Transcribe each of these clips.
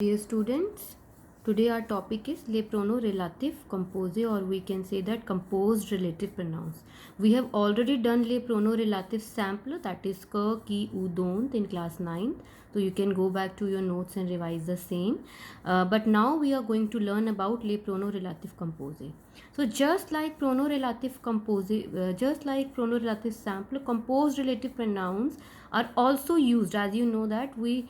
Dear students, today our topic is les pronoms relatifs composés, or we can say that composed relative pronouns. We have already done les pronoms relatifs simple, that is que, qui, ou, don't in class 9th. So you can go back to your notes and revise the same. But now we are going to learn about les pronoms relatifs composés. So just like pronoms relatifs composés, just like pronoms relatifs simple, composed relative pronouns are also used. As you know that we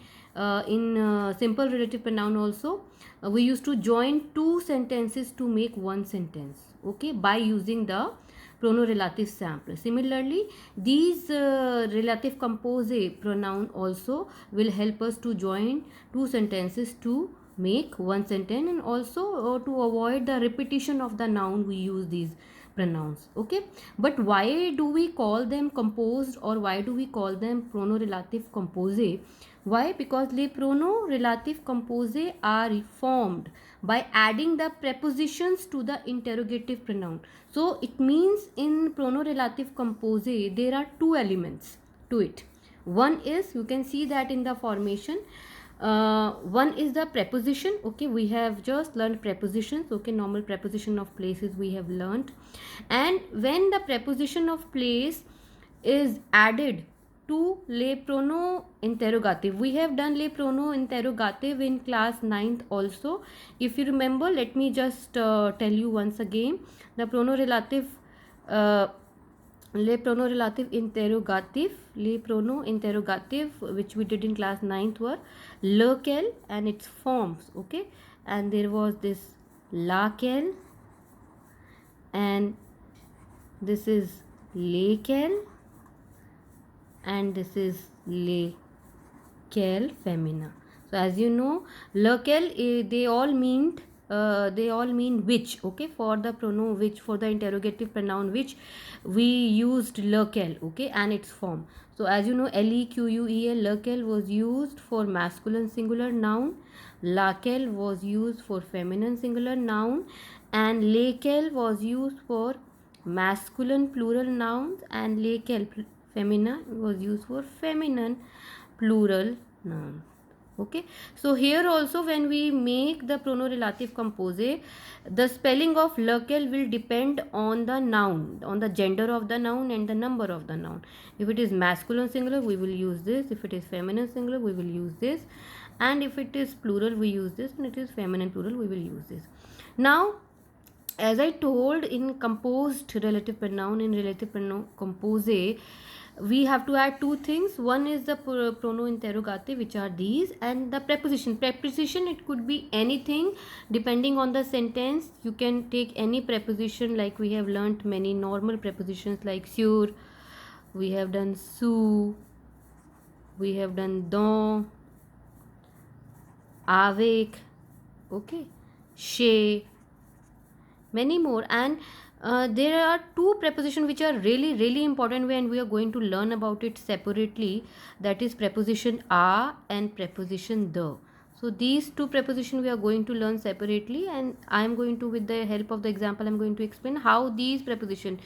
in simple relative pronoun also we used to join two sentences to make one sentence, okay, by using the pronoun relative sample. Similarly, these relative composite pronoun also will help us to join two sentences to make one sentence, and also to avoid the repetition of the noun we use these pronouns, okay. But why do we call them composed, or why do we call them pronoun relative composite? Why? Because les pronoms relatifs composés are formed by adding the prepositions to the interrogative pronoun. So it means in pronoun relative composé there are two elements to it. One is, you can see that in the formation, one is the preposition, okay. We have just learned prepositions, okay. Normal preposition of places we have learned, and when the preposition of place is added to les pronoms interrogative, we have done les pronoms interrogative in class 9th also. If you remember, let me just tell you once again. The pronoun relative les pronoms relative interrogative, les pronoms interrogative which we did in class 9th were lequel and its forms, okay. And there was this laquelle, and this is lesquels, and this is lesquels femina. So as you know, lequel, they all mean which, okay. For the pronoun which, for the interrogative pronoun which, we used lequel, okay, and its form. So as you know, lequel, lequel was used for masculine singular noun, laquelle was used for feminine singular noun, and lesquels was used for masculine plural nouns, and lesquels femina was used for feminine plural nouns, okay. So here also, when we make the pronoun relative composite, the spelling of lequel will depend on the noun, on the gender of the noun and the number of the noun. If it is masculine singular, we will use this. If it is feminine singular, we will use this. And if it is plural, we use this. And it is feminine plural, we will use this. Now, as I told, in composed relative pronoun, in relative pronoun composite, we have to add two things. One is the pronoun interrogative, which are these, and the preposition. Preposition, it could be anything depending on the sentence. You can take any preposition, like we have learnt many normal prepositions like sur, we have done su, we have done don, avec, okay, chez, many more. And there are two prepositions which are really important, and we are going to learn about it separately. That is preposition a and preposition the. So these two prepositions we are going to learn separately, and I am going to, with the help of the example, I am going to explain how these prepositions,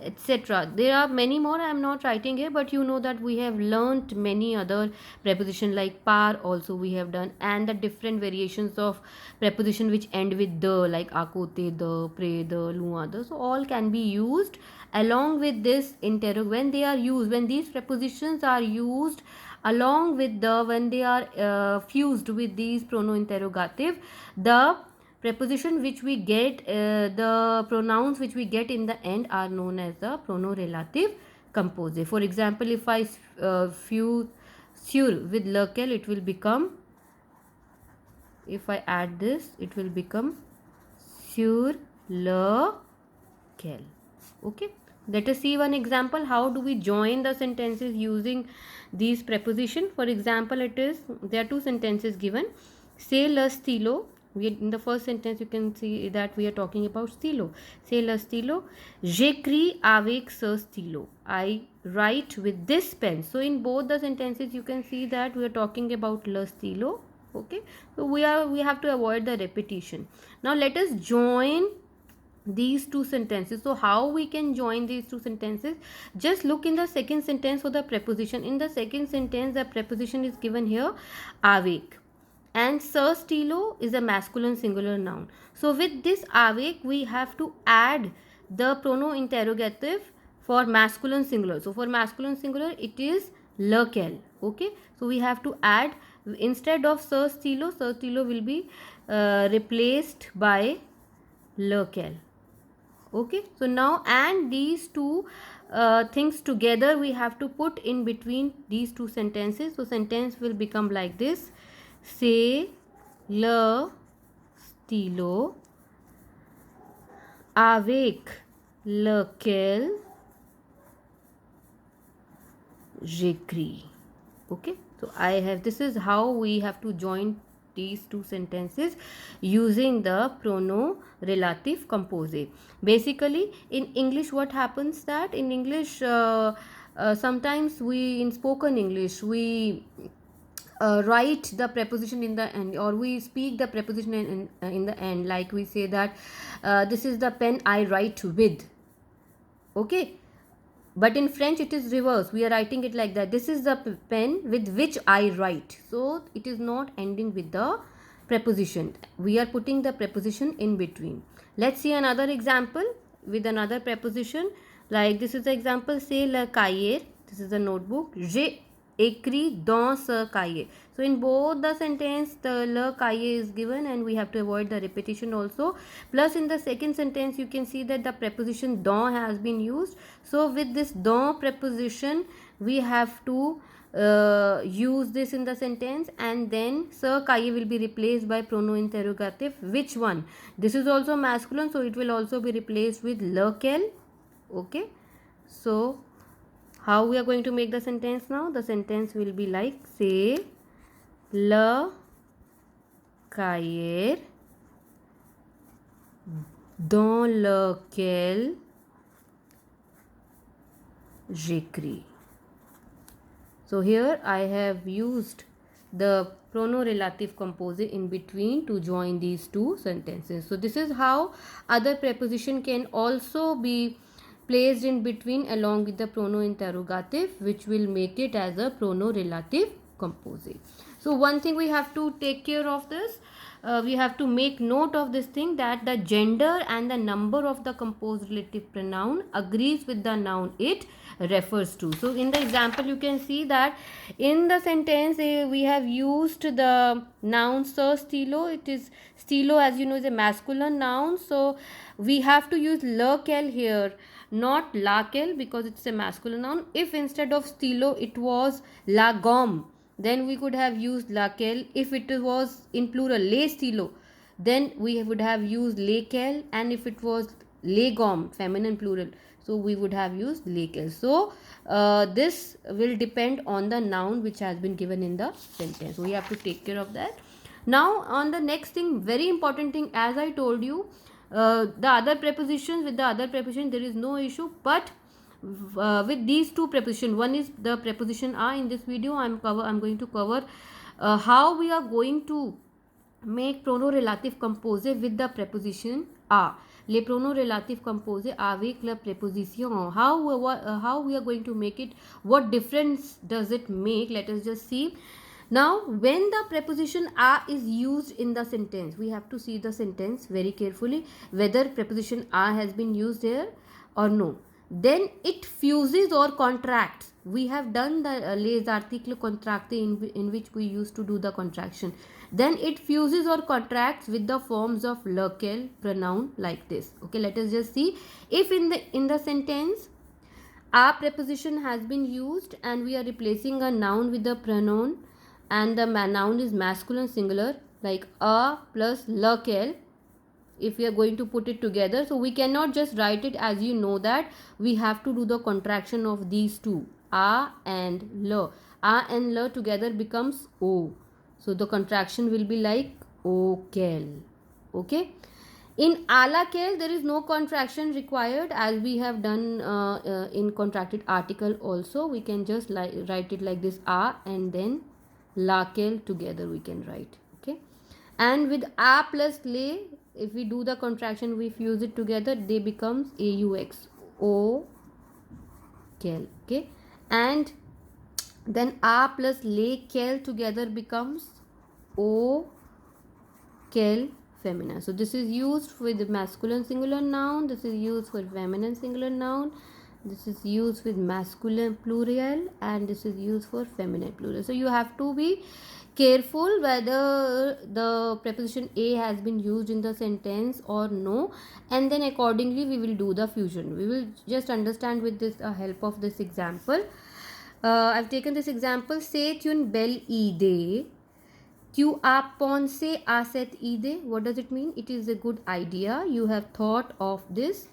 etc. There are many more I am not writing here, but you know that we have learnt many other preposition like par also we have done, and the different variations of preposition which end with the, like akote the, pre the, lua the. So all can be used along with this when they are used, when these prepositions are used along with the, when they are fused with these pronoun interrogative, the preposition which we get, the pronouns which we get in the end are known as the pronoun relative composite. For example, if I fuse sur with lequel, it will become, if I add this, it will become sur lequel, okay. Let us see one example. How do we join the sentences using these preposition? For example, it is, there are two sentences given. C'est le stylo. In the first sentence, you can see that we are talking about stylo. C'est le stylo. J'écris avec ce stylo. I write with this pen. So in both the sentences, you can see that we are talking about le stylo, okay. So we have to avoid the repetition. Now let us join these two sentences. So how we can join these two sentences? Just look in the second sentence for the preposition. In the second sentence, the preposition is given here avec, and sir stilo is a masculine singular noun. So with this awake we have to add the pronoun interrogative for masculine singular. So for masculine singular it is lequel. Okay, so we have to add, instead of sir stilo will be replaced by lequel. Okay, so now and these two things together we have to put in between these two sentences. So sentence will become like this: say le stilo avec lequel j'écris. Okay, so I have, this is how we have to join these two sentences using the pronoun relative composite. Basically in English what happens, that in English sometimes we, in spoken English, we write the preposition in the end, or we speak the preposition in the end, like we say that this is the pen I write with. Okay, but in French it is reverse, we are writing it like that: this is the pen with which I write. So it is not ending with the preposition, we are putting the preposition in between. Let's see another example with another preposition. Like this is the example: say le cahier, this is a notebook, j'ai écrit dans ce cahier. So in both the sentence the le cahier is given and we have to avoid the repetition also. Plus in the second sentence you can see that the preposition dans has been used. So with this dans preposition we have to use this in the sentence, and then ce cahier will be replaced by pronoun interrogative. Which one? This is also masculine, so it will also be replaced with lequel. Okay, so how we are going to make the sentence now? The sentence will be like: say le cahier dans lequel j'écris. So here I have used the pronoun relative composite in between to join these two sentences. So this is how other preposition can also be placed in between along with the pronoun interrogative, which will make it as a pronoun relative composite. So one thing we have to take care of this, we have to make note of this thing, that the gender and the number of the composed relative pronoun agrees with the noun it refers to. So in the example you can see that in the sentence we have used the noun sir stilo. It is stilo, as you know, is a masculine noun, so we have to use lequel here, not laquel, because it's a masculine noun. If instead of stilo it was la gomme, then we could have used laquel. If it was in plural le stilo, then we would have used lequel, and if it was le gomme, feminine plural, so we would have used lequel. So this will depend on the noun which has been given in the sentence. We have to take care of that. Now on the next thing, very important thing, as I told you, the other prepositions, with the other preposition there is no issue, but with these two prepositions, one is the preposition a. In this video I'm going to cover how we are going to make pronoun relative composé with the preposition a. Les pronoms relatifs composés avec la préposition. How we are going to make it, what difference does it make? Let us just see. Now when the preposition a is used in the sentence, we have to see the sentence very carefully whether preposition a has been used here or no. Then it fuses or contracts. We have done the les articles contractés in which we used to do the contraction. Then it fuses or contracts with the forms of lequel pronoun like this. Okay, let us just see. If in the sentence a preposition has been used and we are replacing a noun with the pronoun, and the noun is masculine singular, like a plus lequel, if we are going to put it together, so we cannot just write it, as you know that we have to do the contraction of these two, a and l. A and l together becomes o, so the contraction will be like okel. Okay, in alakel there is no contraction required, as we have done in contracted article also. We can just write it like this, a and then lakel together we can write. Okay, and with a plus le, if we do the contraction, we fuse it together, they becomes aux, o kel. Okay, and then a plus le kel together becomes O kel feminine. So this is used with masculine singular noun, this is used for feminine singular noun, this is used with masculine plural, and this is used for feminine plural. So you have to be careful whether the preposition a has been used in the sentence or no, and then accordingly we will do the fusion. We will just understand with this help of this example. I've taken this example. Say tune bel ide. Tu aponse aset ide. What does it mean? It is a good idea. You have thought of this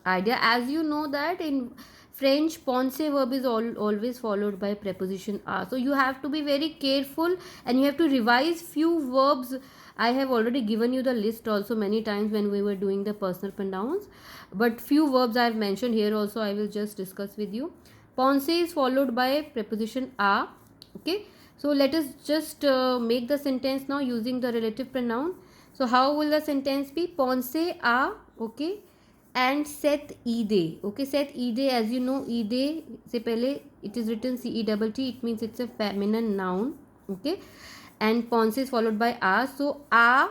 idea. As you know that in French, ponce verb is always followed by preposition a. So you have to be very careful and you have to revise few verbs. I have already given you the list also many times when we were doing the personal pronouns. But few verbs I have mentioned here also I will just discuss with you. Ponce is followed by preposition a. Okay. So let us just make the sentence now using the relative pronoun. So how will the sentence be? Ponce a. Okay. And set ide. Okay, set ide, as you know, ide se pehle it is written CETT. It means it's a feminine noun. Okay, and ponce is followed by a. So a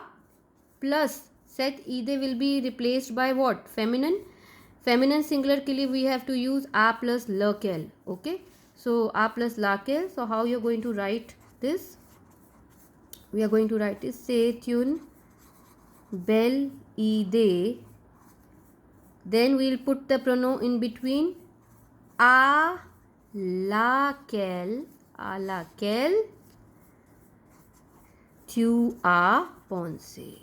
plus set ide will be replaced by what? Feminine. Feminine singular ke liye we have to use a plus laquelle. Okay, so a plus laquelle. So how you are going to write this? We are going to write this. Say tune bel ide. Then we will put the pronoun in between. A laquelle tu as pensé.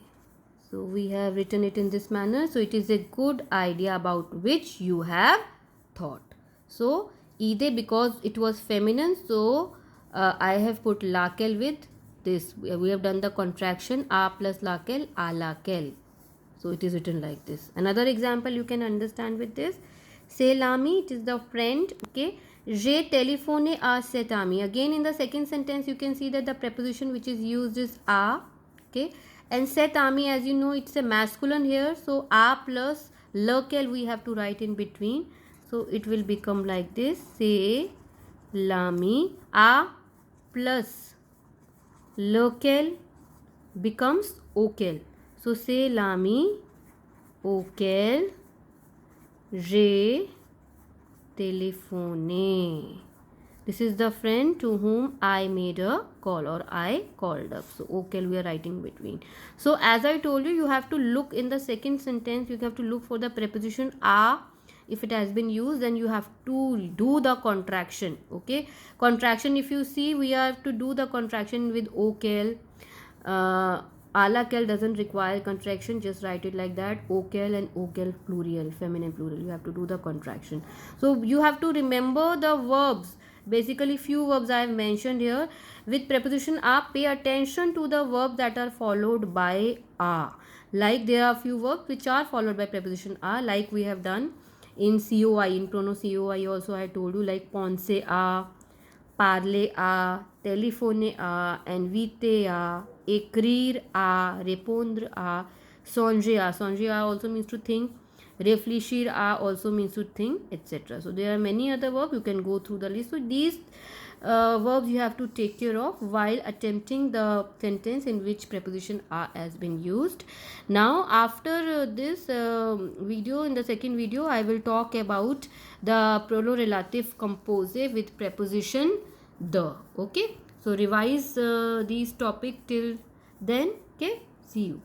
So we have written it in this manner. So it is a good idea about which you have thought. So ide, because it was feminine, so I have put laquelle with this. We have done the contraction a plus laquelle, a laquelle. So it is written like this. Another example you can understand with this. Say l'ami, it is the friend. Okay. J'ai téléphoné à cet ami. Again in the second sentence you can see that the preposition which is used is a. Okay. And cet ami, as you know, it's a masculine here. So a plus lequel we have to write in between. So it will become like this. Say l'ami. A plus lequel becomes auquel. So say l'ami auquel j'ai téléphoné. This is the friend to whom I made a call or I called up. So auquel we are writing between. So as I told you, you have to look in the second sentence. You have to look for the preposition a. If it has been used, then you have to do the contraction. Okay, contraction. If you see, we have to do the contraction with auquel. A laquelle doesn't require contraction, just write it like that. Auquel and auquel plural, feminine plural, you have to do the contraction. So you have to remember the verbs. Basically few verbs I have mentioned here. With preposition a, pay attention to the verbs that are followed by a. Like there are few verbs which are followed by preposition a, like we have done in COI, in prono COI also I told you, like ponce a, parler à, téléphoner à, inviter à, écrire à, répondre à, songer à. Songer à also means to think. Réfléchir à also means to think, etc. So there are many other verbs. You can go through the list. So these verbs you have to take care of while attempting the sentence in which preposition a has been used. Now after this video, in the second video, I will talk about the prono-relative composite with preposition the. Okay, so revise these topic till then. Okay, see you.